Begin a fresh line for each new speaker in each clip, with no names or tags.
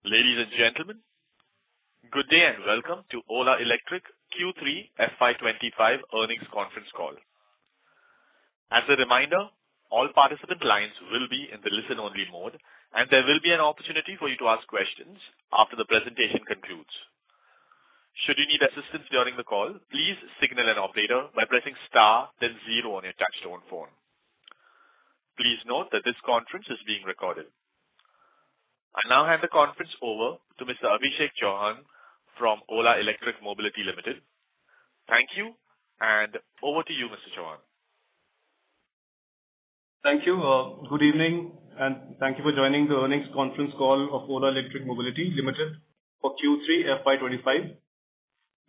Ladies and gentlemen, good day and welcome to Ola Electric Q3 FY25 earnings conference call. As a reminder, all participant lines will be in the listen-only mode, and there will be an opportunity for you to ask questions after the presentation concludes. Should you need assistance during the call, please signal an operator by pressing star then 0 on your touchtone phone. Please note that this conference is being recorded. I now hand the conference over to Mr. Abhishek Chauhan from Ola Electric Mobility Limited. Thank you, and over to you, Mr. Chauhan.
Thank you. Good evening, and thank you for joining the earnings conference call of Ola Electric Mobility Limited for Q3 FY25.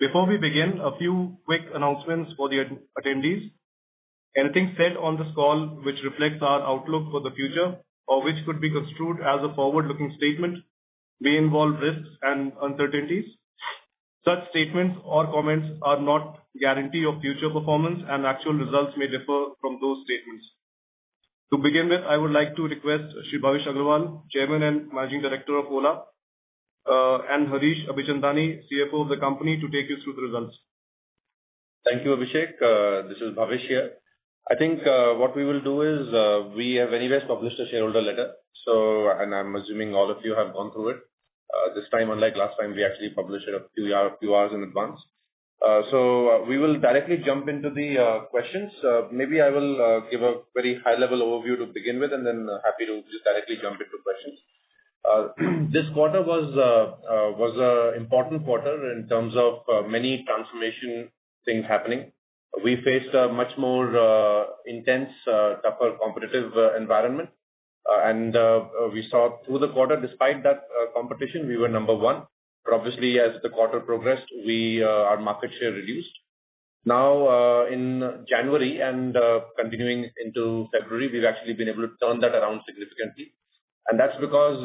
Before we begin, a few quick announcements for the attendees. Anything said on this call which reflects our outlook for the future or which could be construed as a forward-looking statement may involve risks and uncertainties. Such statements or comments are not guarantee of future performance, and actual results may differ from those statements. To begin with, I would like to request Shri Bhavish Aggarwal, Chairman and Managing Director of Ola, and Harish Abichandani, CFO of the company, to take you through the results.
Thank you, Abhishek. This is Bhavish here. I think what we will do is we have anyways published a shareholder letter, and I'm assuming all of you have gone through it. This time, unlike last time, we actually published it a few hours in advance. So we will directly jump into the questions. Maybe I will give a very high-level overview to begin with, and then happy to just directly jump into questions. This quarter was an important quarter in terms of many transformation things happening. We faced a much more intense, tougher competitive environment. And we saw through the quarter, despite that competition, we were number one. But obviously, as the quarter progressed, our market share reduced. Now, in January and continuing into February, we've actually been able to turn that around significantly. And that's because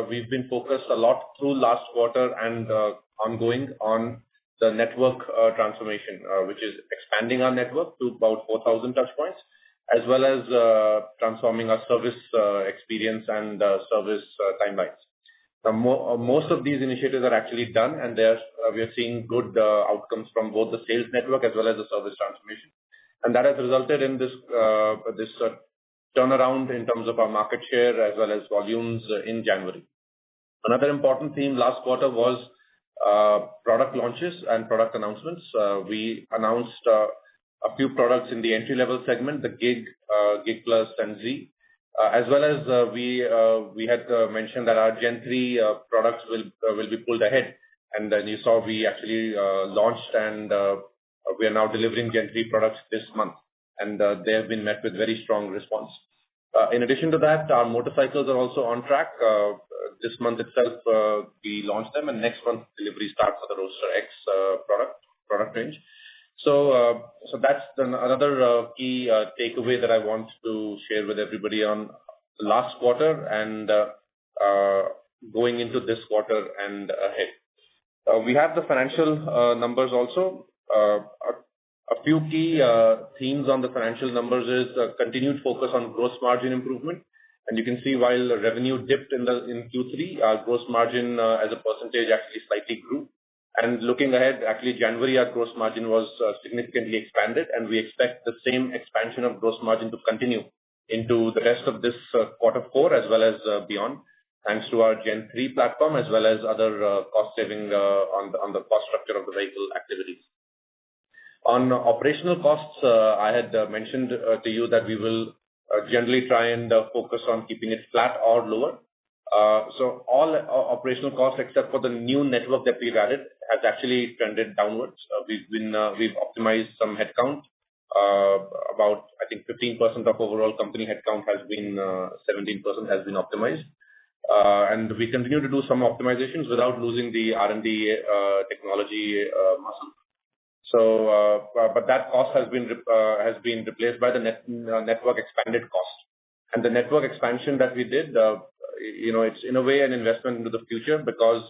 we've been focused a lot through last quarter and ongoing on the network transformation, which is expanding our network to about 4,000 touchpoints, as well as transforming our service experience and service timelines. Now, most of these initiatives are actually done, and we are seeing good outcomes from both the sales network as well as the service transformation. And that has resulted in this turnaround in terms of our market share as well as volumes in January. Another important theme last quarter was product launches and product announcements. We announced a few products in the entry-level segment, the Gig Plus and Z, as well as we had mentioned that our Gen 3 products will be pulled ahead. And then you saw we actually launched, and we are now delivering Gen 3 products this month, and they have been met with very strong response. In addition to that, our motorcycles are also on track. This month itself, we launched them, and next month delivery starts for the Roadster X product range. So that's another key takeaway that I want to share with everybody on the last quarter and going into this quarter and ahead. We have the financial numbers also. A few key themes on the financial numbers is continued focus on gross margin improvement. And you can see while the revenue dipped in Q3, our gross margin as a percentage actually slightly grew. And looking ahead, actually January, our gross margin was significantly expanded, and we expect the same expansion of gross margin to continue into the rest of this quarter 4 as well as beyond, thanks to our Gen 3 platform as well as other cost saving on the cost structure of the vehicle activities. On operational costs, I had mentioned to you that we will generally try and focus on keeping it flat or lower. So all operational costs except for the new network that we've added has actually trended downwards. We've optimized some headcount. About I think 15% of overall company headcount has been 17% has been optimized, and we continue to do some optimizations without losing the R&D technology muscle. So, but that cost has been replaced by the network expanded cost. And the network expansion that we did, it's in a way an investment into the future because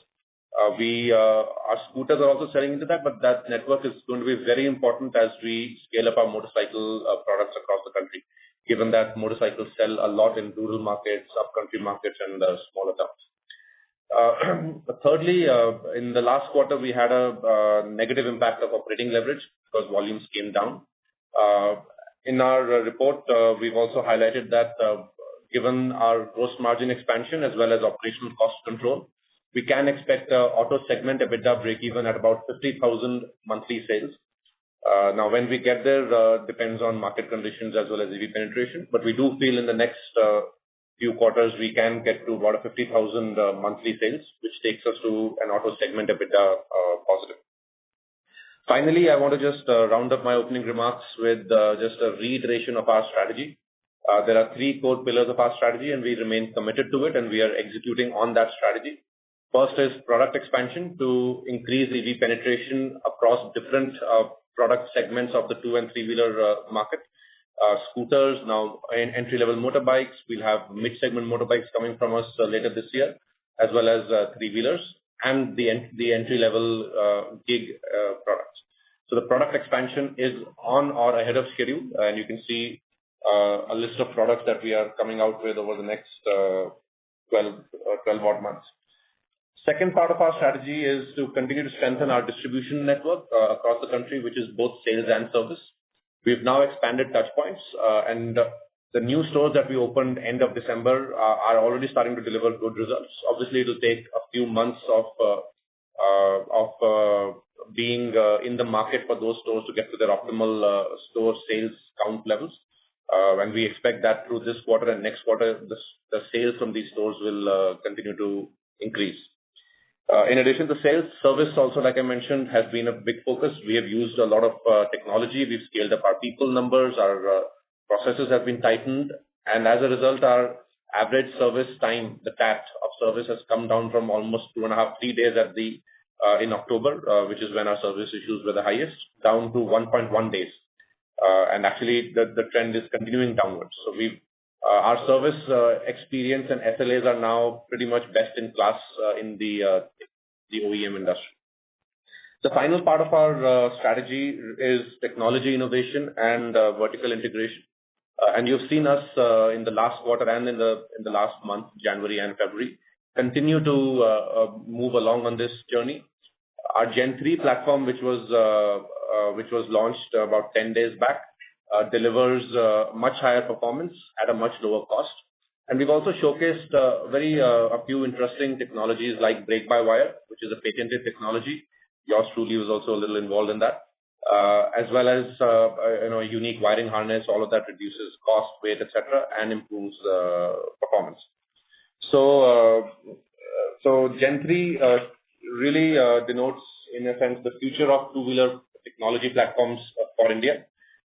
our scooters are also selling into that, but that network is going to be very important as we scale up our motorcycle products across the country, given that motorcycles sell a lot in rural markets, up-country markets, and smaller towns. Thirdly, in the last quarter, we had a negative impact of operating leverage because volumes came down. In our report, we've also highlighted that given our gross margin expansion as well as operational cost control, we can expect auto segment EBITDA breakeven at about 50,000 monthly sales. Now, when we get there, depends on market conditions as well as EV penetration, but we do feel in the next few quarters, we can get to about 50,000 monthly sales, which takes us to an auto segment EBITDA positive. Finally, I want to just round up my opening remarks with just a reiteration of our strategy. There are three core pillars of our strategy, and we remain committed to it, and we are executing on that strategy. First is product expansion to increase EV penetration across different product segments of the two and three-wheeler market. Scooters, now in entry-level motorbikes, we'll have mid-segment motorbikes coming from us later this year, as well as three-wheelers and the entry-level gig products. So the product expansion is on or ahead of schedule, and you can see a list of products that we are coming out with over the next 12 odd months. Second part of our strategy is to continue to strengthen our distribution network across the country, which is both sales and service. We've now expanded touch points, and the new stores that we opened end of December are already starting to deliver good results. Obviously, it will take a few months of being in the market for those stores to get to their optimal store sales count levels. And we expect that through this quarter and next quarter, the sales from these stores will continue to increase. In addition to sales, service also, like I mentioned, has been a big focus. We have used a lot of technology. We've scaled up our people numbers. Our processes have been tightened. And as a result, our average service time, the TAT of service, has come down from almost 2.5, 3 days in October, which is when our service issues were the highest, down to 1.1 days. And actually, the trend is continuing downwards. So our service experience and SLAs are now pretty much best in class in the OEM industry. The final part of our strategy is technology innovation and vertical integration. And you've seen us in the last quarter and in the last month, January and February, continue to move along on this journey. Our Gen 3 platform, which was launched about 10 days back, delivers much higher performance at a much lower cost. And we've also showcased a few interesting technologies like brake-by-wire, which is a patented technology. Yours truly was also a little involved in that, as well as a unique wiring harness. All of that reduces cost, weight, etc., and improves performance. So Gen 3 really denotes, in a sense, the future of two-wheeler technology platforms for India.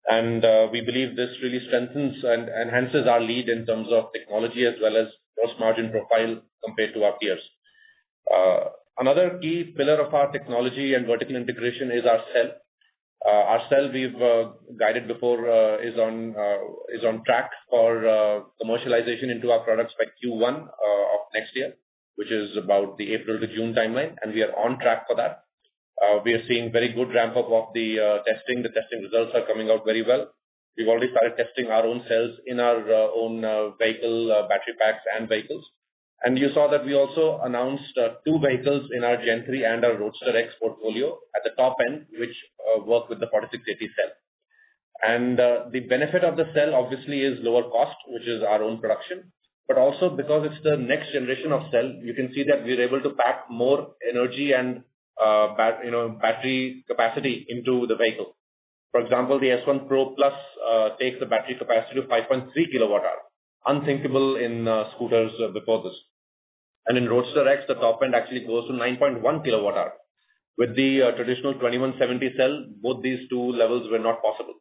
And we believe this really strengthens and enhances our lead in terms of technology as well as gross margin profile compared to our peers. Another key pillar of our technology and vertical integration is our cell. Our cell, we've guided before, is on track for commercialization into our products by Q1 of next year, which is about the April to June timeline, and we are on track for that. We are seeing very good ramp-up of the testing. The testing results are coming out very well. We've already started testing our own cells in our own vehicle battery packs and vehicles. And you saw that we also announced 2 vehicles in our Gen 3 and our Roadster X portfolio at the top end, which work with the 4680 cell. And the benefit of the cell, obviously, is lower cost, which is our own production. But also because it's the next generation of cell, you can see that we're able to pack more energy and battery capacity into the vehicle. For example, the S1 Pro Plus takes the battery capacity to 5.3 kilowatt hour, unthinkable in scooters before this. And in Roadster X, the top end actually goes to 9.1 kilowatt hour. With the traditional 2170 cell, both these two levels were not possible.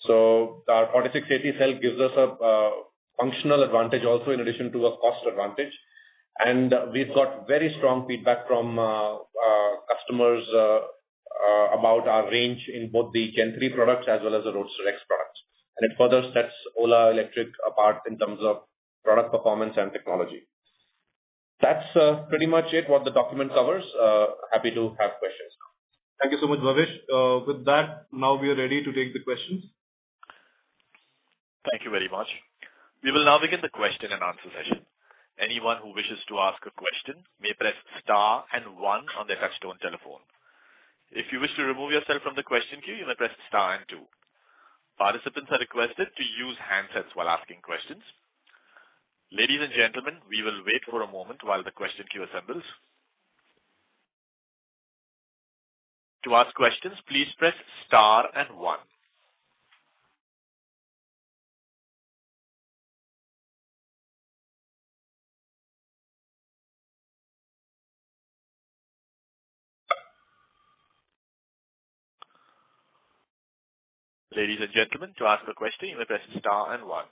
So our 4680 cell gives us a functional advantage also in addition to a cost advantage. And we've got very strong feedback from customers about our range in both the Gen 3 products as well as the Roadster X products. And it further sets Ola Electric apart in terms of product performance and technology. That's pretty much it, what the document covers. Happy to have questions.
Thank you so much, Bhavish. With that, now we are ready to take the questions.
Thank you very much. We will now begin the question and answer session. Anyone who wishes to ask a question may press star and 1 on their touchtone telephone. If you wish to remove yourself from the question queue, you may press star and 2. Participants are requested to use handsets while asking questions. Ladies and gentlemen, we will wait for a moment while the question queue assembles. To ask questions, please press star and 1. Ladies and gentlemen, to ask a question, you may press star and 1.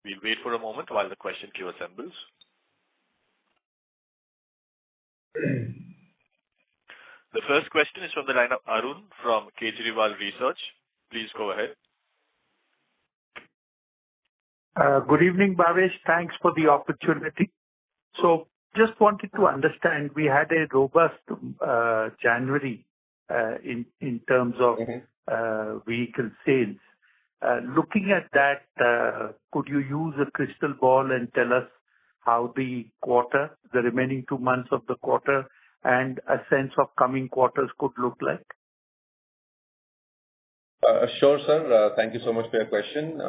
We'll wait for a moment while the question queue assembles. The first question is from the line of Arun from Kejriwal Research. Please go ahead.
Good evening, Bhavesh. Thanks for the opportunity. So just wanted to understand, we had a robust January in terms of vehicle sales. Looking at that, could you use a crystal ball and tell us how the remaining 2 months of the quarter and a sense of coming quarters could look like?
Sure, sir. Thank you so much for your question.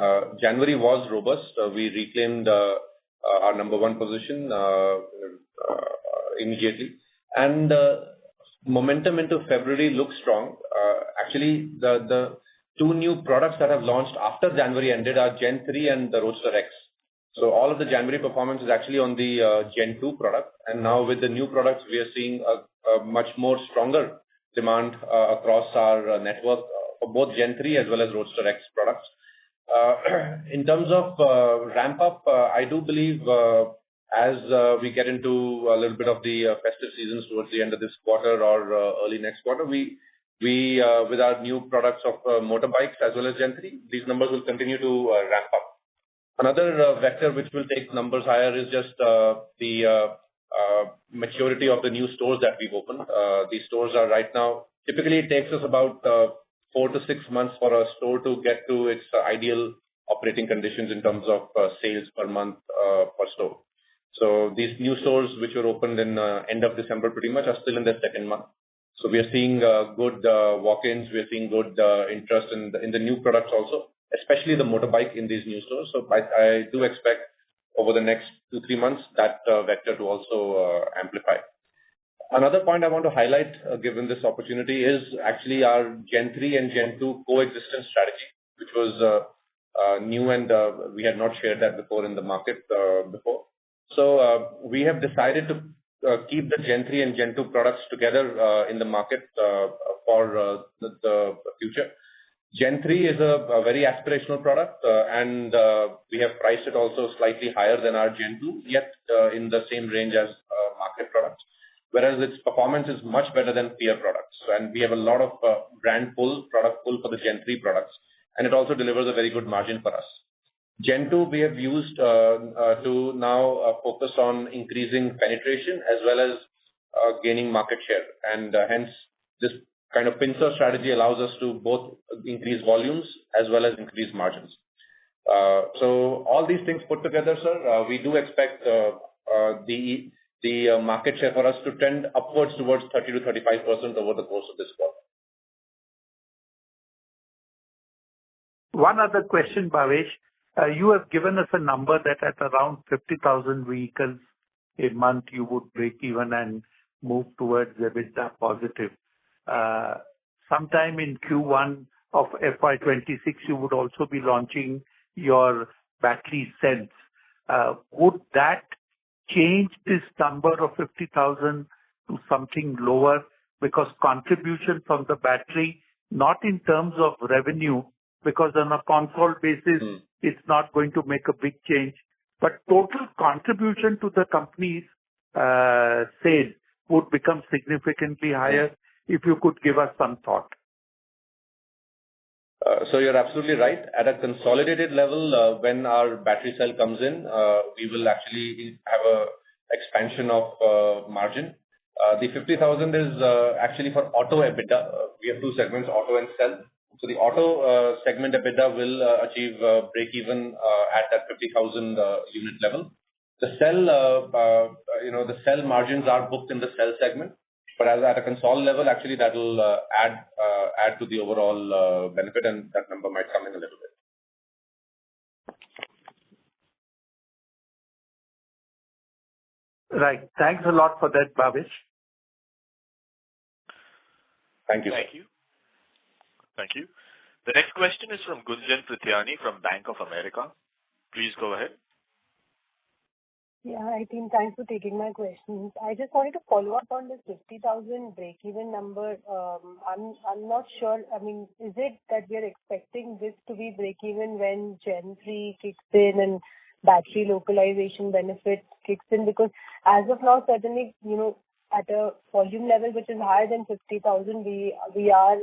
January was robust. We reclaimed our number 1 position immediately. And momentum into February looks strong. Actually, the 2 new products that have launched after January ended are Gen 3 and the Roadster X. So all of the January performance is actually on the Gen 2 product. And now with the new products, we are seeing a much more stronger demand across our network for both Gen 3 as well as Roadster X products. In terms of ramp up, I do believe as we get into a little bit of the festive seasons towards the end of this quarter or early next quarter, we with our new products of motorbikes as well as Gen 3, these numbers will continue to ramp up. Another vector which will take numbers higher is just the maturity of the new stores that we've opened. These stores are right now, typically it takes us about 4 to 6 months for a store to get to its ideal operating conditions in terms of sales per month per store. So these new stores which were opened in end of December pretty much are still in their second month. So we are seeing good walk-ins, we are seeing good interest in the new products also, especially the motorbike in these new stores. So I do expect over the next 2-3 months that vector to also amplify. Another point I want to highlight, given this opportunity, is actually our Gen 3 and Gen 2 coexistence strategy, which was new and we had not shared that before in the market before. So we have decided to keep the Gen 3 and Gen 2 products together in the market for the future. Gen 3 is a very aspirational product and we have priced it also slightly higher than our Gen 2, yet in the same range as market products, whereas its performance is much better than peer products. And we have a lot of product pull for the Gen 3 products, and it also delivers a very good margin for us. Gen 2 we have used to now focus on increasing penetration as well as gaining market share, and hence this kind of pincer strategy allows us to both increase volumes as well as increase margins. So all these things put together, sir, we do expect the market share for us to trend upwards towards 30 to 35% over the course of this quarter.
One other question, Bhavesh. You have given us a number that at around 50,000 vehicles a month you would break even and move towards EBITDA positive. Sometime in Q1 of FY26, you would also be launching your battery cells. Would that change this number of 50,000 to something lower? Because contribution from the battery, not in terms of revenue, because on a console basis, it's not going to make a big change, but total contribution to the company's sales would become significantly higher. If you could give us some thought.
So you're absolutely right. At a consolidated level, when our battery cell comes in, we will actually have a expansion of margin. The 50,000 is actually for auto EBITDA. We have two segments, auto and cell. So the auto segment EBITDA will achieve break-even at that 50,000 unit level. The cell, the cell margins are booked in the cell segment, but as at a console level, actually that will add to the overall benefit, and that number might come in a little bit.
Right. Thanks a lot for that, Bhavish.
Thank you.
Thank you. Thank you. The next question is from Gunjan Prithyani from Bank of America. Please go ahead.
Yeah, I think thanks for taking my questions. I just wanted to follow up on this 50,000 break-even number. I'm not sure. I mean, is it that we are expecting this to be break-even when Gen 3 kicks in and battery localization benefit kicks in? Because as of now, certainly, at a volume level which is higher than 50,000, we are,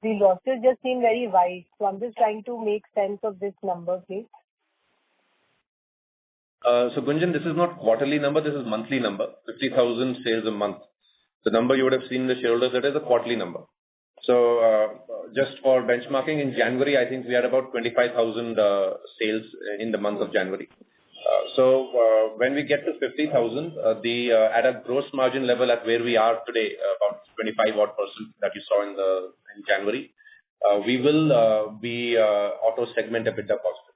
the losses just seem very wide. So I'm just trying to make sense of this number, please.
So Gunjan, this is not quarterly number, this is monthly number, 50,000 sales a month. The number you would have seen in the shareholders, that is a quarterly number. So just for benchmarking, in January, I think we had about 25,000 sales in the month of January. So when we get to 50,000, at a gross margin level at where we are today, about 25% that you saw in January, we will be auto segment EBITDA positive.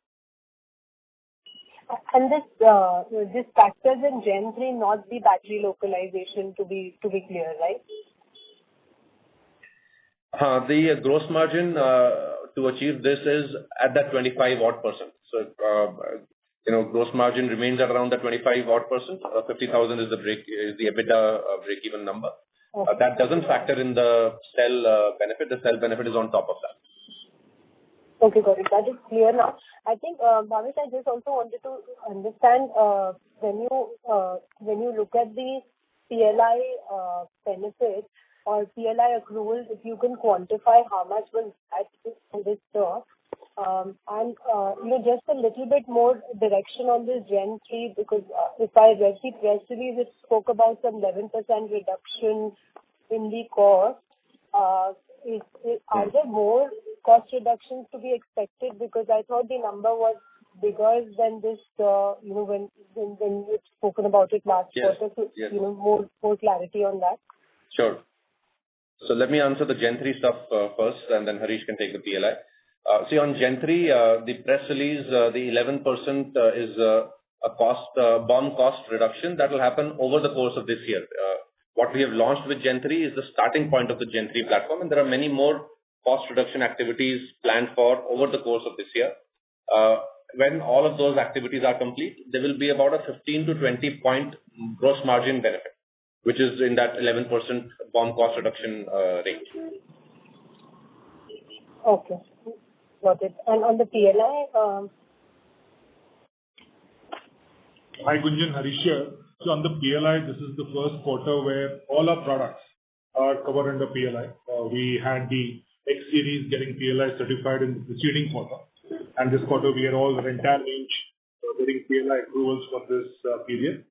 And this factors in Gen 3, not the battery localization, to be clear, right?
The gross margin to achieve this is at that 25%. So, gross margin remains at around the 25%. 50,000 is the EBITDA break-even number.
Okay.
That doesn't factor in the cell benefit. The cell benefit is on top of that.
Okay, got it. That is clear now. I think, Bhavish, I just also wanted to understand when you look at the PLI benefit or PLI accruals, if you can quantify how much was that in this term, and just a little bit more direction on this Gen 3, because if I read the press release, it spoke about some 11% reduction in the cost. Are there more cost reductions to be expected? Because I thought the number was bigger than this, when you'd spoken about it last quarter. So,
yes.
More clarity on that.
Sure. So let me answer the Gen 3 stuff first, and then Harish can take the PLI. See, on Gen 3, the press release, the 11% is a BOM cost reduction that will happen over the course of this year. What we have launched with Gen 3 is the starting point of the Gen 3 platform, and there are many more cost reduction activities planned for over the course of this year. When all of those activities are complete, there will be about a 15 to 20 point gross margin benefit, which is in that 11% BOM cost reduction range.
Okay, got it. And on the PLI?
Hi, Gunjan, Harish here. So on the PLI, this is the first quarter where all our products are covered under PLI. We had the X series getting PLI certified in the preceding quarter, and this quarter we had all the entire range getting PLI approvals for this period.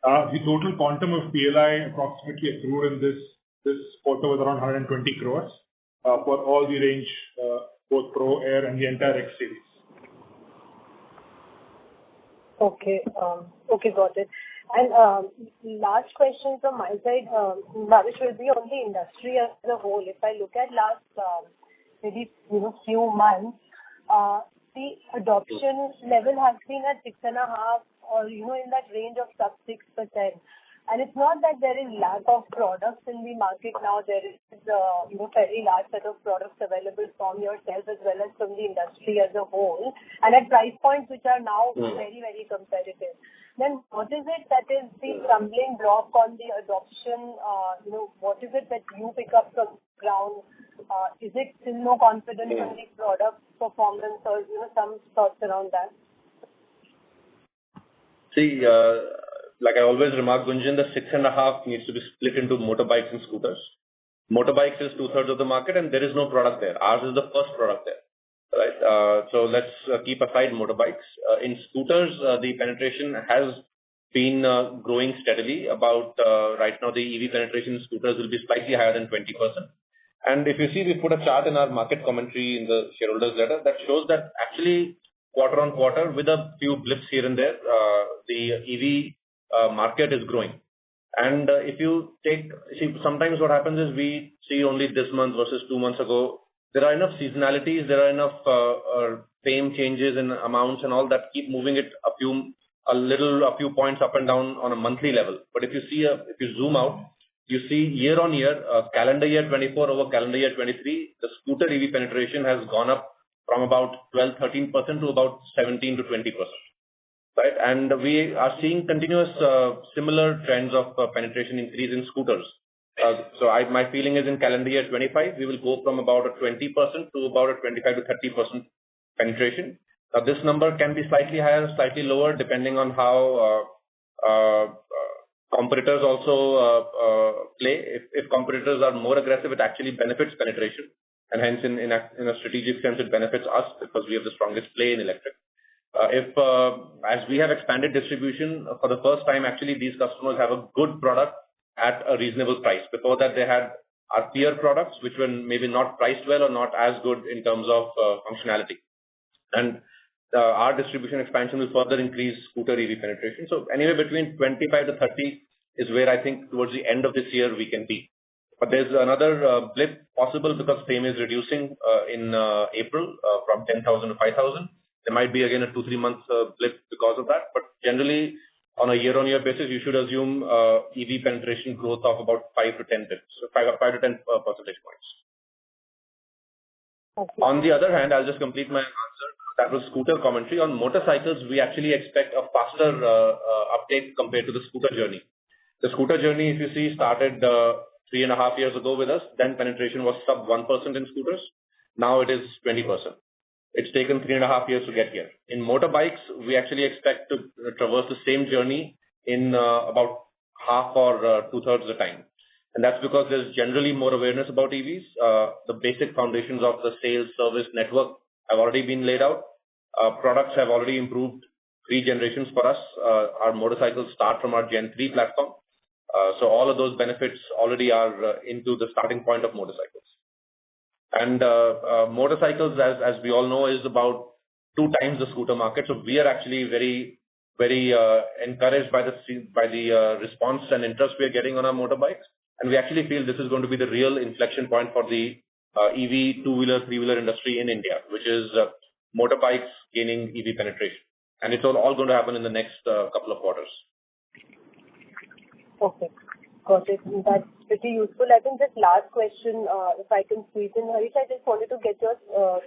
The total quantum of PLI approximately accrued in this quarter was around 120 crores for all the range, both Pro, Air, and the entire X series.
Okay, got it. And last question from my side, Bhavish, will be on the industry as a whole. If I look at last maybe few months, the adoption level has been at 6.5 or in that range of sub 6%. And it's not that there is lack of products in the market now. There is fairly large set of products available from yourself as well as from the industry as a whole, and at price points which are now very, very competitive. Then what is it that is the stumbling block on the adoption? What is it that you pick up from ground? Is it still no confidence in the product performance, or some thoughts around that?
See, like I always remark, Gunjan, the 6.5 needs to be split into motorbikes and scooters. Motorbikes is 2/3 of the market, and there is no product there. Ours is the first product there, right? So let's keep aside motorbikes. In scooters, the penetration has been growing steadily. About right now, the EV penetration in scooters will be slightly higher than 20%. And if you see, we put a chart in our market commentary in the shareholders letter that shows that actually quarter on quarter, with a few blips here and there, the EV market is growing. And if you see, sometimes what happens is we see only this month versus 2 months ago. There are enough seasonalities, there are enough fame changes in amounts and all that keep moving it a few points up and down on a monthly level. But if you see, if you zoom out, you see year on year, calendar year 24 over calendar year 23, the scooter EV penetration has gone up from about 12-13% to about 17 to 20%. Right, and we are seeing continuous similar trends of penetration increase in scooters. So my feeling is in calendar year 25, we will go from about a 20% to about a 25 to 30% penetration. Now this number can be slightly higher, slightly lower, depending on how competitors also play. If competitors are more aggressive, it actually benefits penetration, and hence in a strategic sense, it benefits us because we have the strongest play in electric. As we have expanded distribution for the first time, actually these customers have a good product at a reasonable price. Before that, they had our peer products, which were maybe not priced well or not as good in terms of functionality. And our distribution expansion will further increase scooter EV penetration. So anywhere between 25 to 30 is where I think towards the end of this year we can be. But there's another blip possible because FAME is reducing in April from 10,000 to 5,000. There might be again a 2-3 month blip because of that. But generally, on a year-on-year basis, you should assume EV penetration growth of about 5 to 10 bits, so 5 to 10 percentage points.
Okay.
On the other hand, I'll just complete my answer. That was scooter commentary. On motorcycles, we actually expect a faster uptake compared to the scooter journey. The scooter journey, if you see, started 3.5 years ago with us. Then penetration was sub 1% in scooters. Now it is 20%. It's taken 3.5 years to get here. In motorbikes, we actually expect to traverse the same journey in about half or 2/3 the time. And that's because there's generally more awareness about EVs. The basic foundations of the sales service network have already been laid out. Products have already improved 3 generations for us. Our motorcycles start from our Gen 3 platform. So all of those benefits already are into the starting point of motorcycles. And motorcycles, as we all know, is about 2 times the scooter market. So we are actually very, very encouraged by the response and interest we are getting on our motorbikes. And we actually feel this is going to be the real inflection point for the EV 2-wheeler, 3-wheeler industry in India, which is motorbikes gaining EV penetration. And it's all going to happen in the next couple of quarters.
Okay. Got it. That's pretty useful. I think this last question, if I can squeeze in, Harish, I just wanted to get your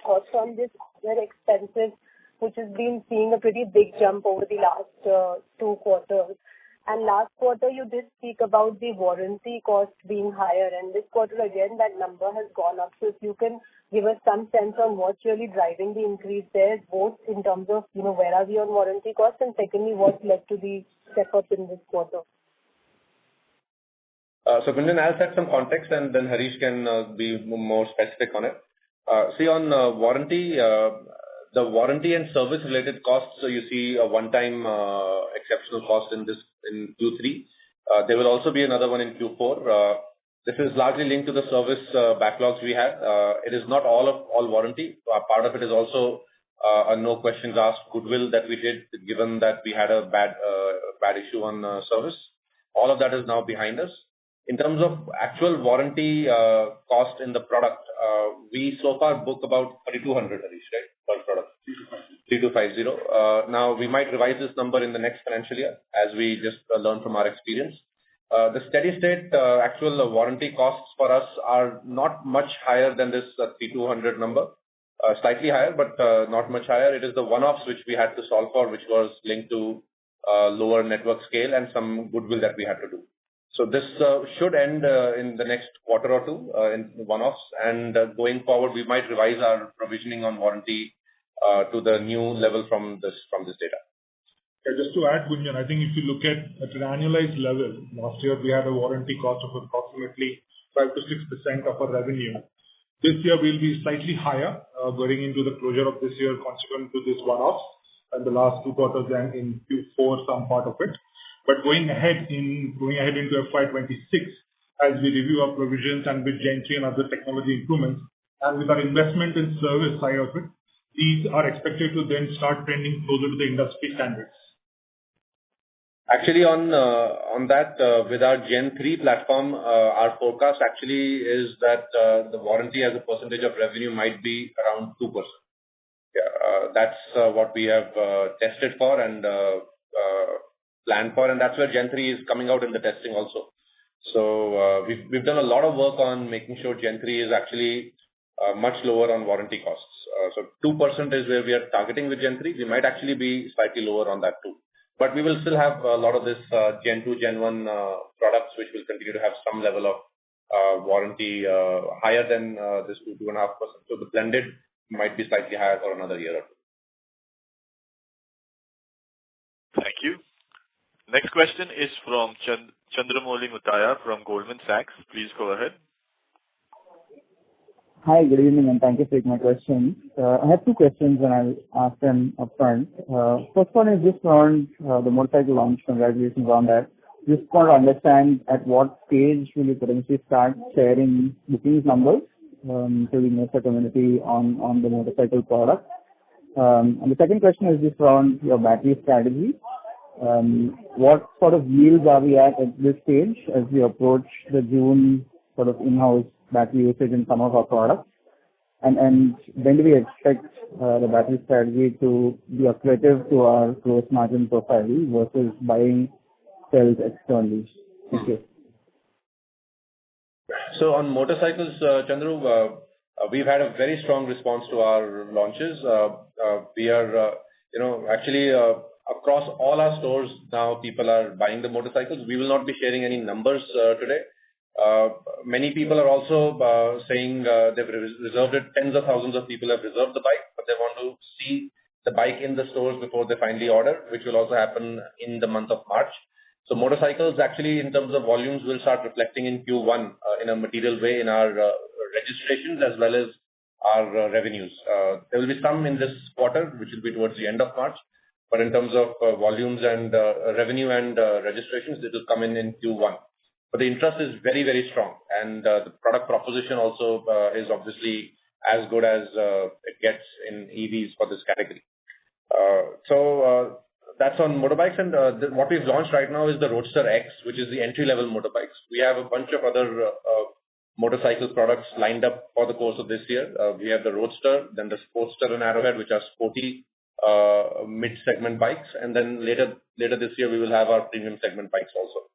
thoughts on this other expenses, which has been seeing a pretty big jump over the last 2 quarters. And last quarter, you did speak about the warranty cost being higher, and this quarter again, that number has gone up. So if you can give us some sense on what's really driving the increase there, both in terms of, where are we on warranty costs, and secondly, what led to the step up in this quarter?
So Gunjan, I'll set some context and then Harish can be more specific on it. See, on warranty, the warranty and service related costs, so you see a one-time exceptional cost in Q3. There will also be another one in Q4. This is largely linked to the service backlogs we have. It is not all warranty. Part of it is also a no questions asked goodwill that we did, given that we had a bad issue on service. All of that is now behind us. In terms of actual warranty cost in the product, we so far book about 3,200, Harish, right, per product? 3,250. Now, we might revise this number in the next financial year as we just learn from our experience. The steady state actual warranty costs for us are not much higher than this 3,200 number. Slightly higher, but not much higher. It is the one-offs which we had to solve for, which was linked to lower network scale and some goodwill that we had to do. So this should end in the next quarter or 2 in one-offs, and going forward, we might revise our provisioning on warranty to the new level from this data.
Yeah, just to add, Gunjan, I think if you look at an annualized level, last year we had a warranty cost of approximately 5 to 6% of our revenue. This year will be slightly higher, going into the closure of this year, consequent to this one-offs, and the last 2 quarters and in Q4, some part of it. But going ahead into FY26, as we review our provisions and with Gen 3 and other technology improvements, and with our investment in service side of it, these are expected to then start trending closer to the industry standards.
Actually, on that, with our Gen 3 platform, our forecast actually is that the warranty as a percentage of revenue might be around 2%. Yeah, that's what we have tested for and planned for, and that's where Gen 3 is coming out in the testing also. So we've done a lot of work on making sure Gen 3 is actually much lower on warranty costs. So 2% is where we are targeting with Gen 3. We might actually be slightly lower on that too. But we will still have a lot of this Gen 2, Gen 1 products, which will continue to have some level of warranty higher than this 2.5%. So the blended might be slightly higher for another year or two.
Thank you. Next question is from Chandramouli Muthiah from Goldman Sachs. Please go ahead.
Hi, good evening, and thank you for taking my question. I have two questions, and I'll ask them upfront. First one is just around the motorcycle launch. Congratulations on that. Just want to understand at what stage will you potentially start sharing bookings numbers to the investor community on the motorcycle product. And the second question is just around your battery strategy. What sort of yields are we at this stage as we approach the June sort of in-house battery usage in some of our products? And when do we expect the battery strategy to be accretive to our gross margin profile versus buying cells externally? Thank you.
So on motorcycles, Chandru, we've had a very strong response to our launches. We are, actually across all our stores now, people are buying the motorcycles. We will not be sharing any numbers today. Many people are also saying they've reserved it. Tens of thousands of people have reserved the bike, but they want to see the bike in the stores before they finally order, which will also happen in the month of March. So motorcycles actually, in terms of volumes, will start reflecting in Q1 in a material way in our registrations as well as our revenues. There will be some in this quarter, which will be towards the end of March. But in terms of volumes and revenue and registrations, it will come in Q1. But the interest is very, very strong, and the product proposition also is obviously as good as it gets in EVs for this category. So that's on motorbikes, and what we've launched right now is the Roadster X, which is the entry-level motorbikes. We have a bunch of other motorcycle products lined up for the course of this year. We have the Roadster, then the Sportster and Arrowhead, which are sporty mid-segment bikes, and then later this year we will have our premium segment bikes also.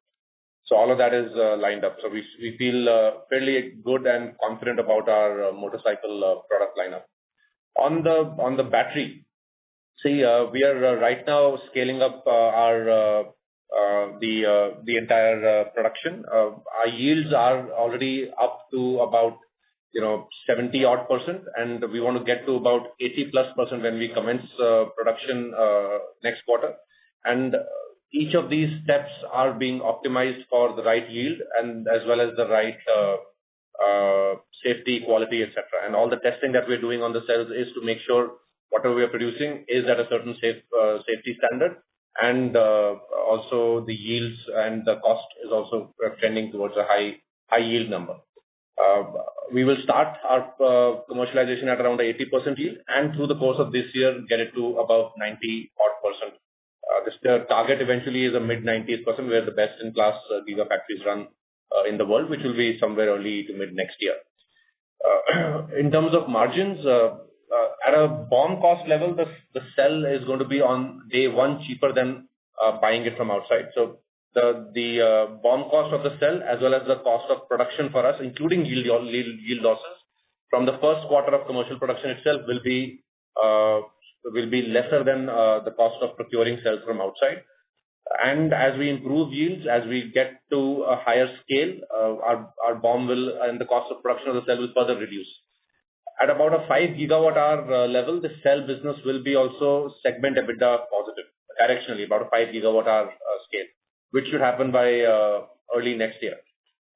So all of that is lined up. So we feel fairly good and confident about our motorcycle product lineup. On the battery, see, we are right now scaling up the entire production. Our yields are already up to about 70-odd%, and we want to get to about 80+% when we commence production next quarter. And each of these steps are being optimized for the right yield and as well as the right safety, quality, etc. And all the testing that we're doing on the cells is to make sure whatever we are producing is at a certain safety standard, and also the yields and the cost is also trending towards a high yield number. We will start our commercialization at around 80% yield, and through the course of this year get it to about 90-odd%. The target eventually is a mid-90s%, where the best-in-class gigafactories run in the world, which will be somewhere early to mid next year. In terms of margins, at a BOM cost level, the cell is going to be on day one cheaper than buying it from outside. So the BOM cost of the cell as well as the cost of production for us, including yield losses, from the first quarter of commercial production itself will be lesser than the cost of procuring cells from outside. And as we improve yields, as we get to a higher scale, our BOM will and the cost of production of the cell will further reduce. At about a 5 gigawatt-hour level, the cell business will be also segment EBITDA positive, directionally, about a 5 gigawatt-hour scale, which should happen by early next year.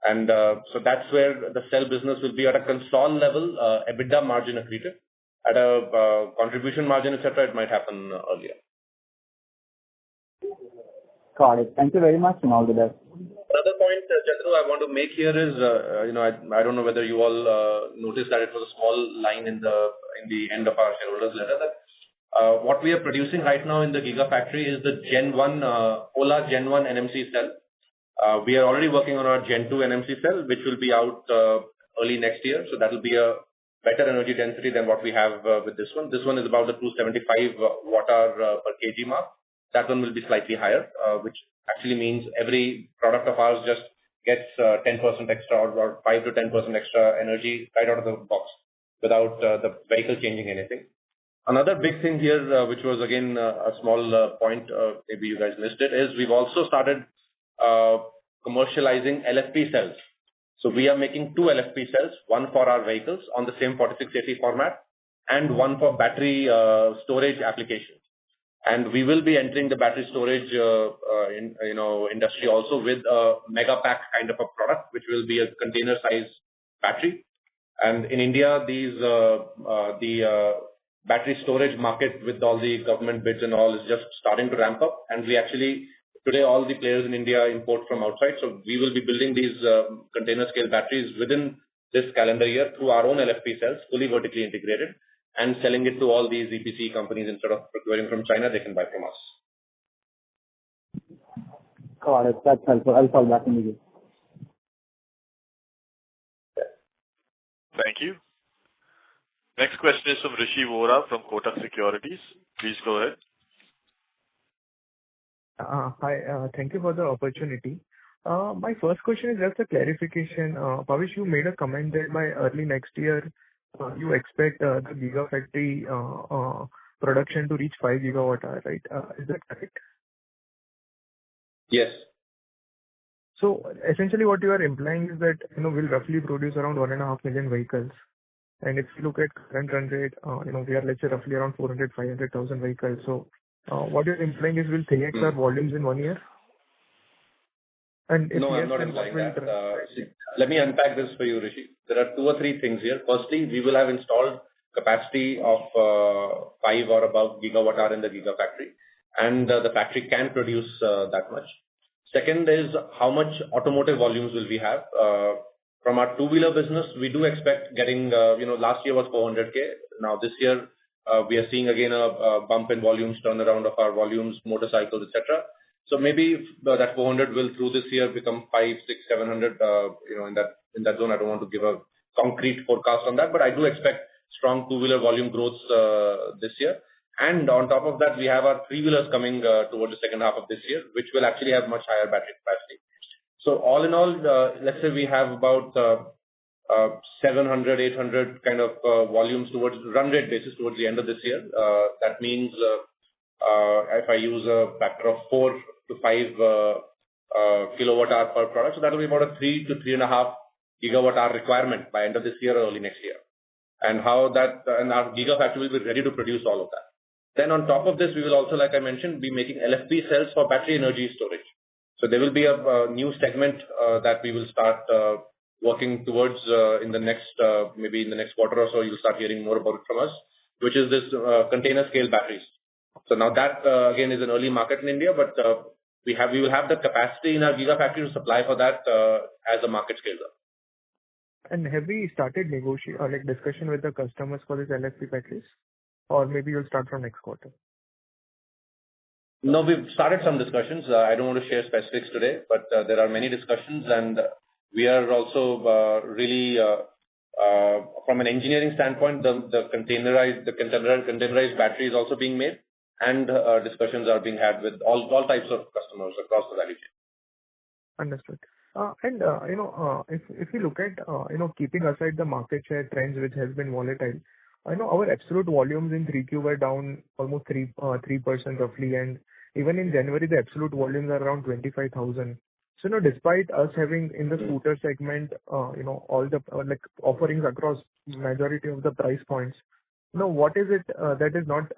And so that's where the cell business will be at a console level, EBITDA margin accretive. At a contribution margin, etc., it might happen earlier.
Got it. Thank you very much and all the best.
Another point, Chandru, I want to make here is, I don't know whether you all noticed that it was a small line in the end of our shareholders letter that what we are producing right now in the Gigafactory is the Gen 1 Ola Gen 1 NMC cell. We are already working on our Gen 2 NMC cell, which will be out early next year. So that will be a better energy density than what we have with this one. This one is about the 275 watt-hour per kg mark. That one will be slightly higher, which actually means every product of ours just gets 10% extra or 5 to 10% extra energy right out of the box without the vehicle changing anything. Another big thing here, which was again a small point, maybe you guys missed it, is we've also started commercializing LFP cells. So we are making 2 LFP cells, one for our vehicles on the same 4680 format and one for battery storage applications. And we will be entering the battery storage industry also with a mega pack kind of a product, which will be a container size battery. And in India, the battery storage market with all the government bids and all is just starting to ramp up. And we actually, today, all the players in India import from outside. So we will be building these container scale batteries within this calendar year through our own LFP cells, fully vertically integrated, and selling it to all these EPC companies. Instead of procuring from China, they can buy from us.
Got it. That's helpful. I'll fall back in the queue.
Thank you. Next question is from Rishi Vora from Kotak Securities. Please go ahead.
Hi, thank you for the opportunity. My first question is just a clarification. Bhavish, you made a comment that by early next year, you expect the Gigafactory production to reach 5 gigawatt hour, right? Is that correct?
Yes.
So essentially what you are implying is that, we'll roughly produce around 1.5 million vehicles. And if you look at current run rate, we are, let's say, roughly around 500,000 vehicles. So what you're implying is we'll 3x our volumes in 1 year? And if
no,
yes,
I'm not
then
implying
what
that.
will
Let me unpack this for you, Rishi. There are 2 or 3 things here. Firstly, we will have installed capacity of 5 or above gigawatt hour in the Gigafactory, and the factory can produce that much. Second is how much automotive volumes will we have. From our two-wheeler business, we do expect getting, last year was 400K. Now this year, we are seeing again a bump in volumes, turnaround of our volumes, motorcycles, etc. So maybe that 400 will through this year become 5, 6, 700, in that zone. I don't want to give a concrete forecast on that, but I do expect strong two-wheeler volume growth this year. And on top of that, we have our three-wheelers coming towards the second half of this year, which will actually have much higher battery capacity. So all in all, let's say we have about 700, 800 kind of volumes towards run rate basis towards the end of this year. That means if I use a factor of 4 to 5 kilowatt hour per product, so that will be about a 3 to 3.5 gigawatt hour requirement by end of this year or early next year. And how that, and our Gigafactory will be ready to produce all of that. Then on top of this, we will also, like I mentioned, be making LFP cells for battery energy storage. So there will be a new segment that we will start working towards in the next, maybe in the next quarter or so, you'll start hearing more about it from us, which is this container scale batteries. So now that again is an early market in India, but we will have the capacity in our Gigafactory to supply for that as the market scales up.
And have we started discussion with the customers for these LFP batteries? Or maybe you'll start from next quarter?
No, we've started some discussions. I don't want to share specifics today, but there are many discussions, and we are also really, from an engineering standpoint, the containerized battery is also being made, and discussions are being had with all types of customers across the value chain.
Understood. And if you look at keeping aside the market share trends which has been volatile, I know our absolute volumes in 3Q were down almost 3% roughly, and even in January the absolute volumes are around 25,000. So despite us having in the scooter segment all the offerings across majority of the price points, what is it that is not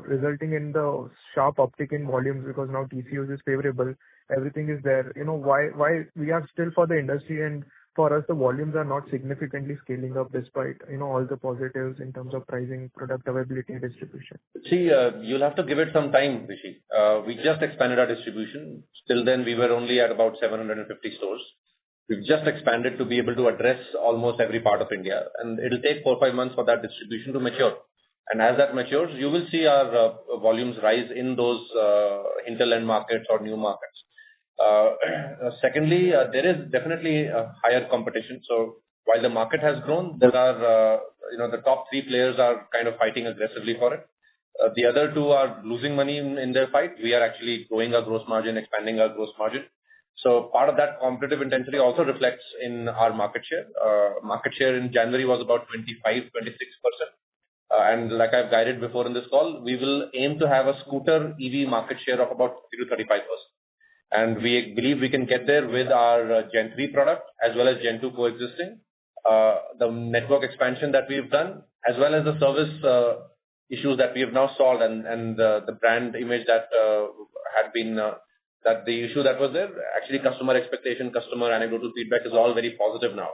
resulting in the sharp uptick in volumes, because now TCOs is favorable, everything is there. Why we are still, for the industry and for us, the volumes are not significantly scaling up despite, all the positives in terms of pricing, product availability, and distribution.
See, you'll have to give it some time, Rishi. We just expanded our distribution. Till then, we were only at about 750 stores. We've just expanded to be able to address almost every part of India, and it'll take 4 or 5 months for that distribution to mature. And as that matures, you will see our volumes rise in those hinterland markets or new markets. Secondly, there is definitely a higher competition. So while the market has grown, there are, the top 3 players are kind of fighting aggressively for it. The other 2 are losing money in their fight. We are actually growing our gross margin, expanding our gross margin. So part of that competitive intensity also reflects in our market share. Market share in January was about 25-26%. And like I've guided before in this call, we will aim to have a scooter EV market share of about 30-35%. And we believe we can get there with our Gen 3 product as well as Gen 2 coexisting. The network expansion that we've done, as well as the service issues that we have now solved, and the brand image that had been that the issue that was there, actually customer expectation, customer anecdotal feedback is all very positive now.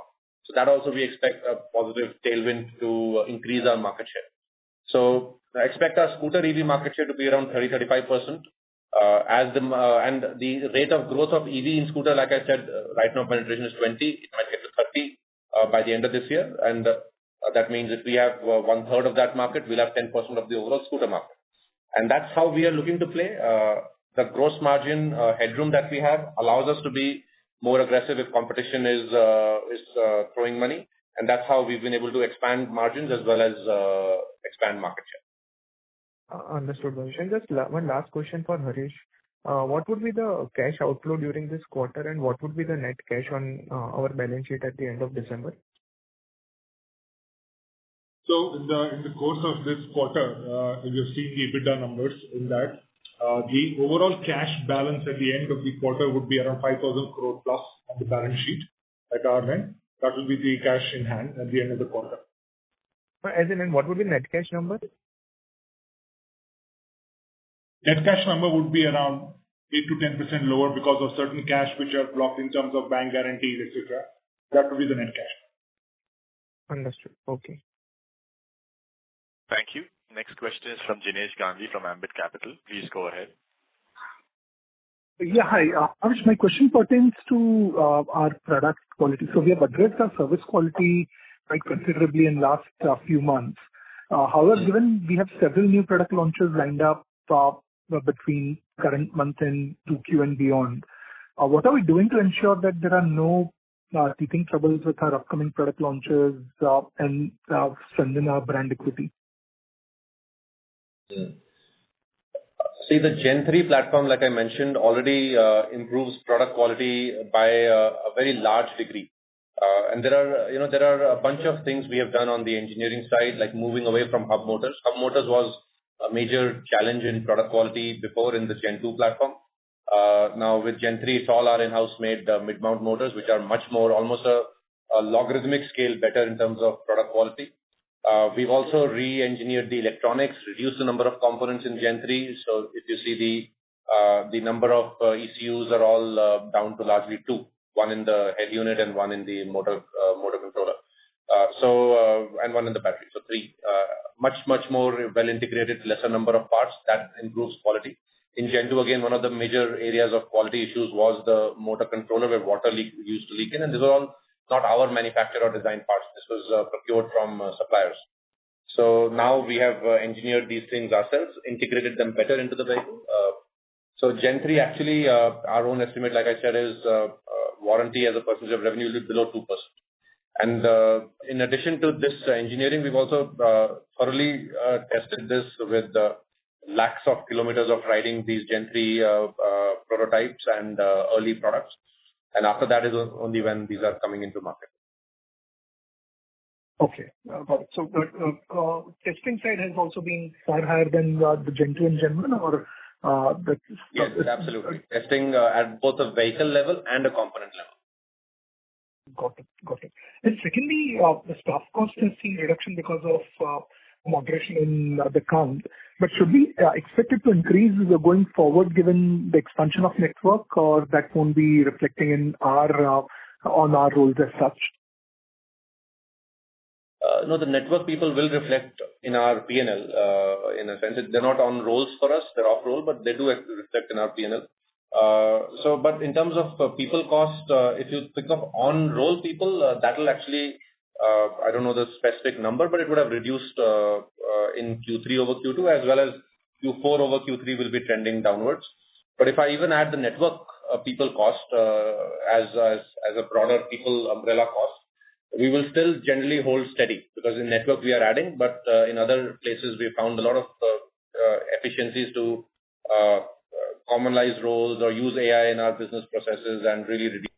So that also we expect a positive tailwind to increase our market share. So I expect our scooter EV market share to be around 30-35%. And the rate of growth of EV in scooter, like I said, right now penetration is 20. It might get to 30 by the end of this year. And that means if we have 1/3 of that market, we'll have 10% of the overall scooter market. And that's how we are looking to play. The gross margin headroom that we have allows us to be more aggressive if competition is throwing money. And that's how we've been able to expand margins as well as expand market share.
Understood, Manish. And just one last question for Harish. What would be the cash outflow during this quarter, and what would be the net cash on our balance sheet at the end of December?
So in the course of this quarter, you've seen the EBITDA numbers in that. The overall cash balance at the end of the quarter would be around 5,000 crore plus on the balance sheet at our end. That will be the cash in hand at the end of the quarter.
As in, what would be net cash number?
Net cash number would be around 8 to 10% lower because of certain cash which are blocked in terms of bank guarantees, etc. That would be the net cash.
Understood. Okay.
Thank you. Next question is from Jinesh Gandhi from Ambit Capital. Please go ahead.
Yeah, hi. Harish, my question pertains to our product quality. So we have addressed our service quality quite considerably in last few months. However, given we have several new product launches lined up between current month and 2Q and beyond, what are we doing to ensure that there are no teething troubles with our upcoming product launches and strengthen our brand equity?
See, the Gen 3 platform, like I mentioned, already improves product quality by a very large degree. And there are a bunch of things we have done on the engineering side, like moving away from hub motors. Hub motors was a major challenge in product quality before in the Gen 2 platform. Now with Gen 3, it's all our in-house made mid-mount motors, which are much more, almost a logarithmic scale better in terms of product quality. We've also re-engineered the electronics, reduced the number of components in Gen 3. So if you see the number of ECUs are all down to largely 2, one in the head unit and one in the motor controller. And one in the battery. So 3, much more well integrated, lesser number of parts that improves quality. In Gen 2, again, one of the major areas of quality issues was the motor controller where water used to leak in, and these are all not our manufactured or designed parts. This was procured from suppliers. So now we have engineered these things ourselves, integrated them better into the vehicle. So Gen 3 actually, our own estimate, like I said, is warranty as a percentage of revenue is below 2%. And in addition to this engineering, we've also thoroughly tested this with lakhs of kilometers of riding these Gen 3 prototypes and early products. And after that is only when these are coming into market.
Okay. Got it. So the testing side has also been far higher than the Gen 2 and Gen 1, or
Yes, absolutely. Testing at both a vehicle level and a component level.
Got it. And secondly, the staff cost has seen reduction because of moderation in the count. But should we expect it to increase going forward given the expansion of network, or that won't be reflecting in our on our roles as such?
No, the network people will reflect in our P&L, in a sense. They're not on rolls for us, they're off roll, but they do reflect in our P&L. But in terms of people cost, if you think of on-roll people, that will actually, I don't know the specific number, but it would have reduced in Q3 over Q2, as well as Q4 over Q3 will be trending downwards. But if I even add the network people cost as a broader people umbrella cost, we will still generally hold steady, because in network we are adding, but in other places we found a lot of efficiencies to commonize roles or use AI in our business processes and really reduce.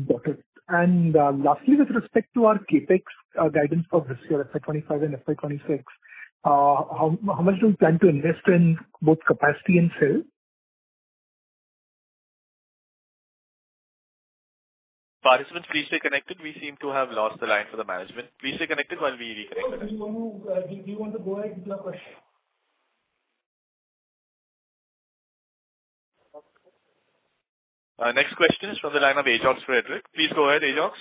Got it. And lastly, with respect to our CapEx guidance for this year, FY25 and FY26, how much do we plan to invest in both capacity and sales?
Participants, please stay connected. We seem to have lost the line for the management. Please stay connected while we reconnect.
Do you want to go ahead with your question?
Next question is from the line of Ajox Frederick. Please go ahead, Ajox.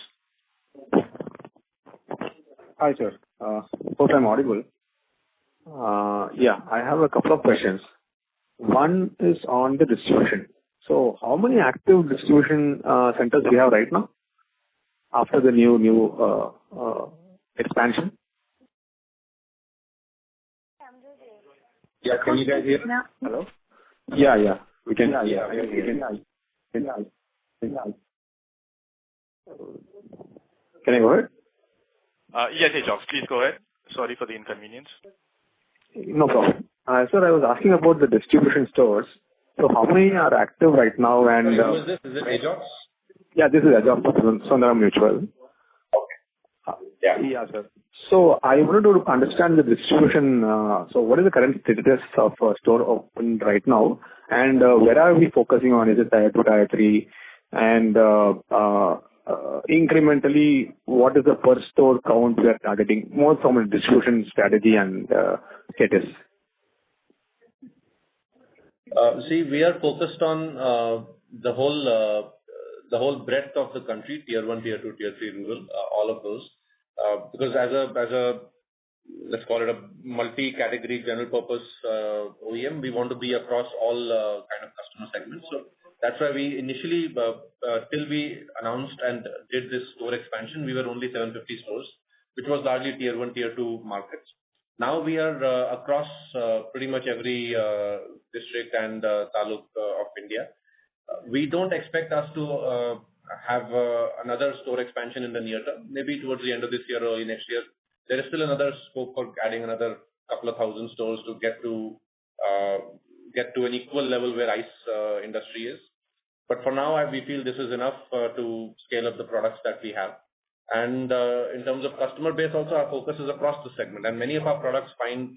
Hi, sir. Hope I'm audible. Yeah, I have a couple of questions. One is on the distribution. So how many active distribution centers do we have right now after the new expansion?
Yeah, can you guys hear me?
Hello? Yeah. We can. Yeah. Can I go ahead?
Yes, Ajox, please go ahead. Sorry for the inconvenience.
No problem. Sir, I was asking about the distribution stores. So how many are active right now? And
who is this? Is it Ajox?
Yeah, this is Ajox from Sundaram Mutual.
Okay.
Yeah, sir. So I wanted to understand the distribution. So what is the current status of store open right now? And where are we focusing on? Is it tier 2, tier 3? And incrementally, what is the per store count we are targeting? More from a distribution strategy and status.
See, we are focused on the whole breadth of the country, tier 1, tier 2, tier 3 rural, all of those. Because as a let's call it a multi-category general purpose OEM, we want to be across all kind of customer segments. So that's why we initially, till we announced and did this store expansion, we were only 750 stores, which was largely tier 1, tier 2 markets. Now we are across pretty much every district and taluk of India. We don't expect us to have another store expansion in the near term, maybe towards the end of this year or early next year. There is still another scope for adding another couple of thousand stores to get to an equal level where ICE industry is. But for now, we feel this is enough to scale up the products that we have. And in terms of customer base also, our focus is across the segment. And many of our products find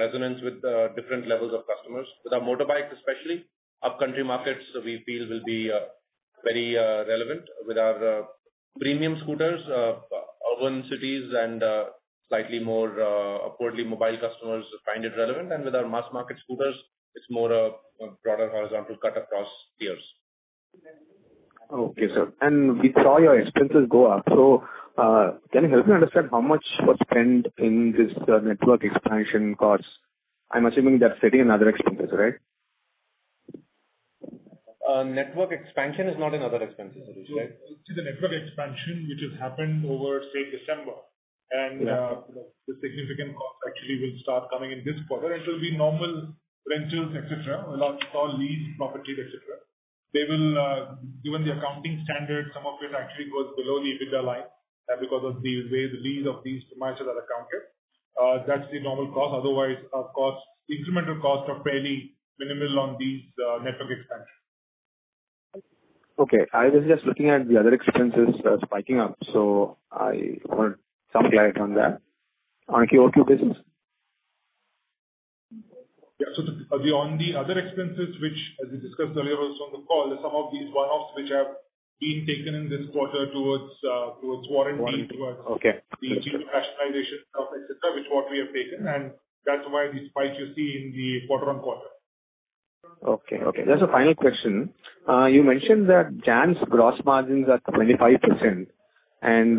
resonance with different levels of customers. With our motorbikes especially, upcountry markets we feel will be very relevant. With our premium scooters, urban cities and slightly more upwardly mobile customers find it relevant. And with our mass market scooters, it's more a broader horizontal cut across tiers.
Okay, sir. And we saw your expenses go up. So can you help me understand how much was spent in this network expansion costs? I'm assuming that's sitting in other expenses, right?
Network expansion is not in other expenses, right?
See, the network expansion, which has happened over, say, December, and the significant cost actually will start coming in this quarter. It will be normal rentals, etc. We'll install lease, property, etc. They will, given the accounting standard, some of it actually goes below the EBITDA line because of the way the lease of these premises are accounted. That's the normal cost. Otherwise, our costs, incremental costs are fairly minimal on these network expansion.
Okay, I was just looking at the other expenses spiking up, so I want some clarity on that. On a QOQ basis?
Yeah, so on the other expenses, which, as we discussed earlier also on the call, some of these one-offs which have been taken in this quarter towards warranty, towards the geo rationalization of etc., which what we have taken, and that's why the spike you see in the quarter-on-quarter.
Okay. Just a final question. You mentioned that Jan's gross margins are 25%, and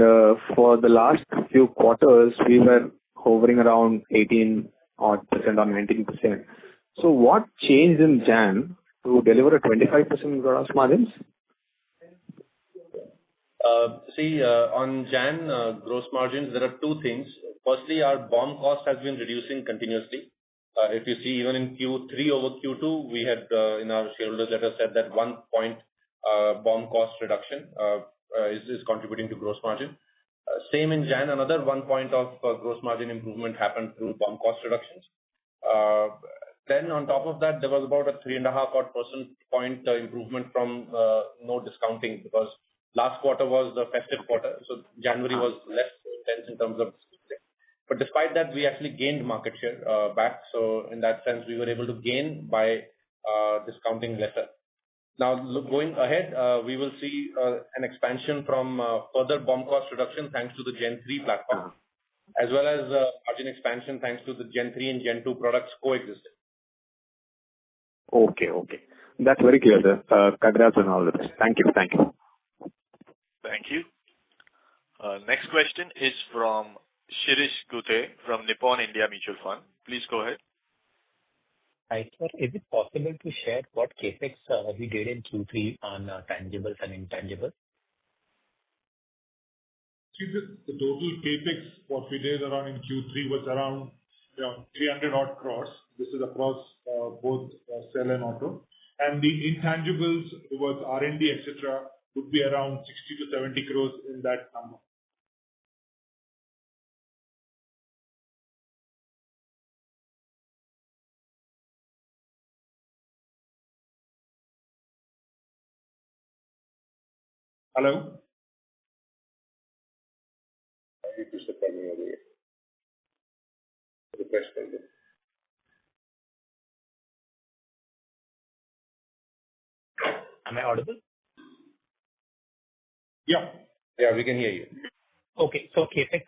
for the last few quarters, we were hovering around 18% or 19%. So what changed in Jan to deliver a 25% gross margins?
On Jan gross margins, there are two things. Firstly, our BOM cost has been reducing continuously. If you see, even in Q3 over Q2, we had in our shareholders letter said that 1 point BOM cost reduction is contributing to gross margin. Same in Jan, another 1 point of gross margin improvement happened through BOM cost reductions. Then on top of that, there was about a 3.5 odd percent point improvement from no discounting, because last quarter was the festive quarter, so January was less intense in terms of discounting. But despite that, we actually gained market share back. So in that sense, we were able to gain by discounting lesser. Now, going ahead, we will see an expansion from further BOM cost reduction thanks to the Gen 3 platform, as well as margin expansion thanks to the Gen 3 and Gen 2 products coexisting.
Okay. That's very clear, sir. Congrats on all of this. Thank you.
Thank you. Next question is from Shirish Gute from Nippon India Mutual Fund. Please go ahead.
Hi, sir. Is it possible to share what capex we did in Q3 on tangibles and intangibles?
The total capex what we did around in Q3 was around 300 odd crores. This is across both cell and auto. And the intangibles was R&D, etc., would be around 60 to 70 crores in that number. Hello?
Am I audible?
Yeah, we can hear you.
Okay, so capex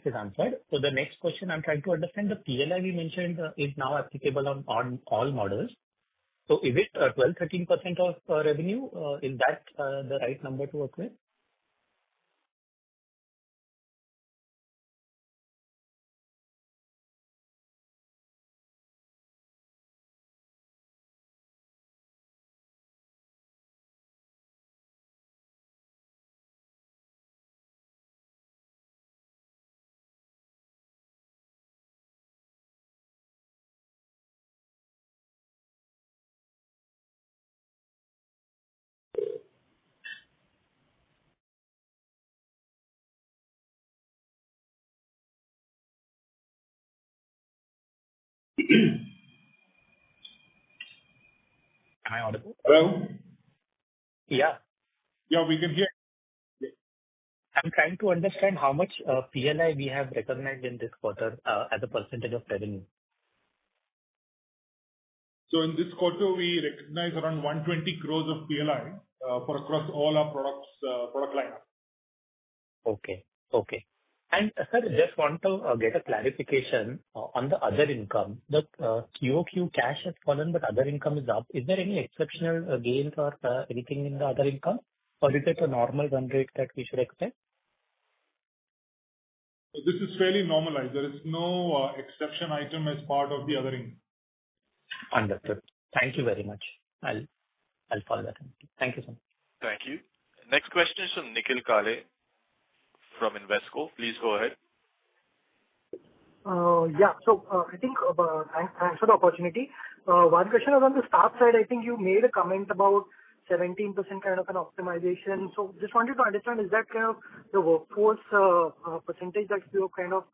is answered. So the next question I'm trying to understand, the PLI we mentioned is now applicable on all models. So is it 12-13% of revenue? Is that the right number to work with? Am I audible?
Hello?
Yeah.
Yeah, we can hear.
I'm trying to understand how much PLI we have recognized in this quarter as a percentage of revenue.
So in this quarter, we recognize around 120 crores of PLI for across all our product lineup.
Okay. And sir, just want to get a clarification on the other income. The QOQ cash has fallen, but other income is up. Is there any exceptional gains or anything in the other income? Or is it a normal run rate that we should expect?
This is fairly normalized. There is no exception item as part of the other income.
Understood. Thank you very much. I'll follow that. Thank you so much.
Thank you. Next question is from Nikhil Kale from Invesco. Please go ahead.
I think thanks for the opportunity. One question was on the staff side. I think you made a comment about 17% kind of an optimization. So just wanted to understand, is that kind of the workforce percentage that you have kind of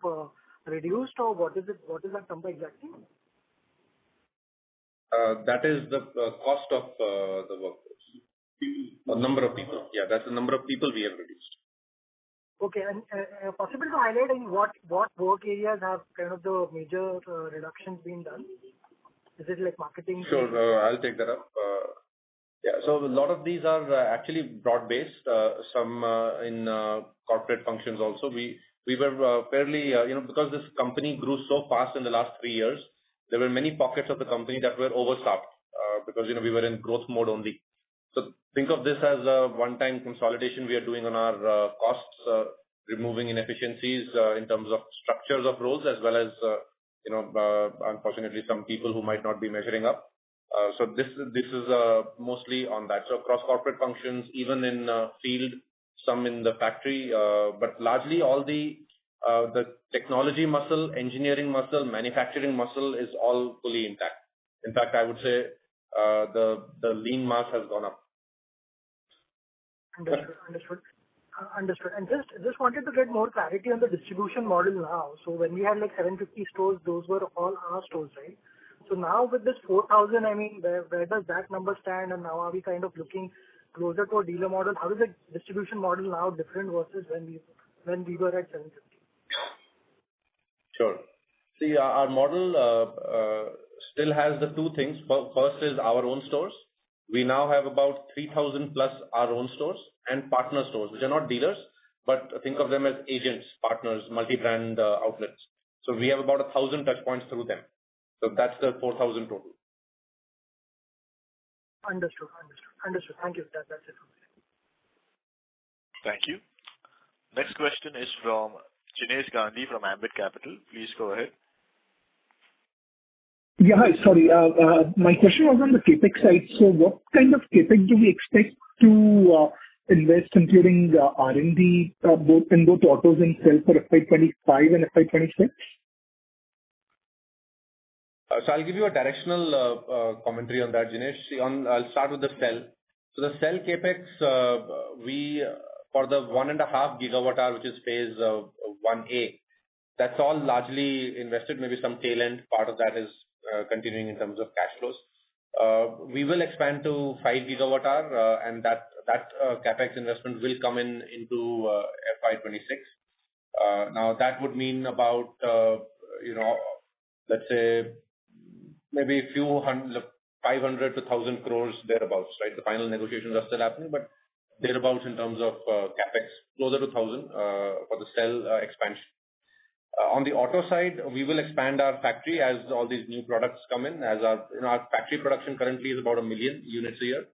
reduced, or what is it? What is that number exactly?
That is the cost of the workforce. Number of people. Yeah, that's the number of people we have reduced.
Okay, and possible to highlight in what work areas have kind of the major reductions been done? Is it like marketing?
Sure, I'll take that up. So a lot of these are actually broad-based. Some in corporate functions also. We were fairly, because this company grew so fast in the last 3 years, there were many pockets of the company that were overstaffed. because, we were in growth mode only. So think of this as a one-time consolidation we are doing on our costs, removing inefficiencies in terms of structures of roles, as well as, unfortunately, some people who might not be measuring up. So this is mostly on that. So across corporate functions, even in field, some in the factory, but largely all the technology muscle, engineering muscle, manufacturing muscle is all fully intact. In fact, I would say the lean mass has gone up.
Understood. And just wanted to get more clarity on the distribution model now. So when we had like 750 stores, those were all our stores, right? So now with this 4,000, I mean, where does that number stand? And now are we kind of looking closer to a dealer model? How is the distribution model now different versus when we were at 750?
Sure. See, our model still has the two things. First is our own stores. We now have about 3,000 plus our own stores and partner stores, which are not dealers, but think of them as agents, partners, multi-brand outlets. So we have about 1,000 touch points through them. So that's the 4,000 total.
Understood. Thank you. That's it from me.
Thank you. Next question is from Jinesh Gandhi from Ambit Capital. Please go ahead.
Yeah, hi. Sorry. My question was on the CapEx side. So what kind of CapEx do we expect to invest, including R&D, both autos and cell for FY25 and FY26?
So I'll give you a directional commentary on that, Jinesh. I'll start with the cell. So the cell CapEx, we for the 1.5 gigawatt hour, which is phase 1A, that's all largely invested. Maybe some tail end part of that is continuing in terms of cash flows. We will expand to 5 gigawatt hour, and that capex investment will come into FY26. Now that would mean about let's say maybe 500 to 1,000 crores thereabouts, right? The final negotiations are still happening, but thereabouts in terms of capex, closer to 1,000 for the cell expansion. On the auto side, we will expand our factory as all these new products come in. As our factory production currently is about 1 million units a year.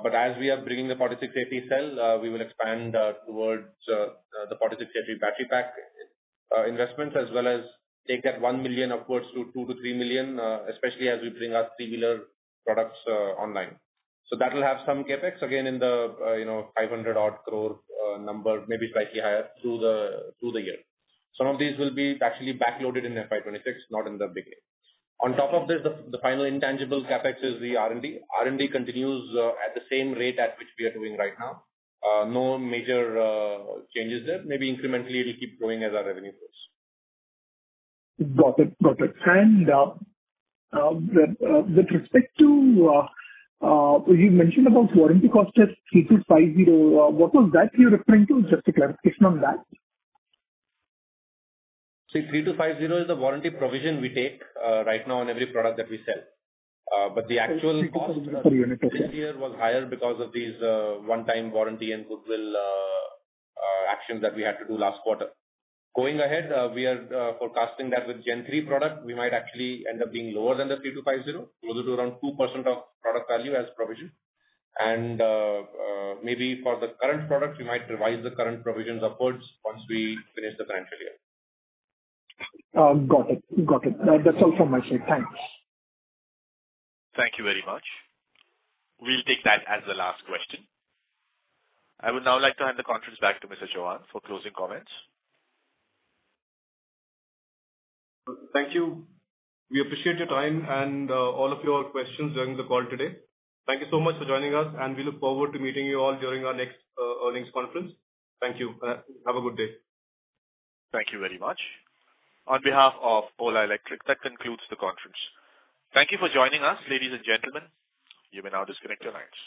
But as we are bringing the 4680 cell, we will expand towards the 4680 battery pack investments, as well as take that 1 million upwards to 2 to 3 million, especially as we bring our three-wheeler products online. So that will have some capex again in the 500 odd crore number, maybe slightly higher through the year. Some of these will be actually backloaded in FY26, not in the beginning. On top of this, the final intangible capex is the R&D. R&D continues at the same rate at which we are doing right now. No major changes there. Maybe incrementally it will keep growing as our revenue grows.
Got it. And with respect to, you mentioned about warranty cost as 3250. What was that you're referring to? Just a clarification on that.
See, 3250 is the warranty provision we take right now on every product that we sell. But the actual cost this year was higher because of these one-time warranty and goodwill actions that we had to do last quarter. Going ahead, we are forecasting that with Gen 3 product, we might actually end up being lower than the 3250, closer to around 2% of product value as provision. And maybe for the current product, we might revise the current provisions upwards once we finish the financial year.
Got it. That's all from my side. Thanks.
Thank you very much. We'll take that as the last question. I would now like to hand the conference back to Mr. Chauhan for closing comments.
Thank you. We appreciate your time and all of your questions during the call today. Thank you so much for joining us, and we look forward to meeting you all during our next earnings conference. Thank you. Have a good day.
Thank you very much. On behalf of Ola Electric, that concludes the conference. Thank you for joining us, ladies and gentlemen. You may now disconnect your lines.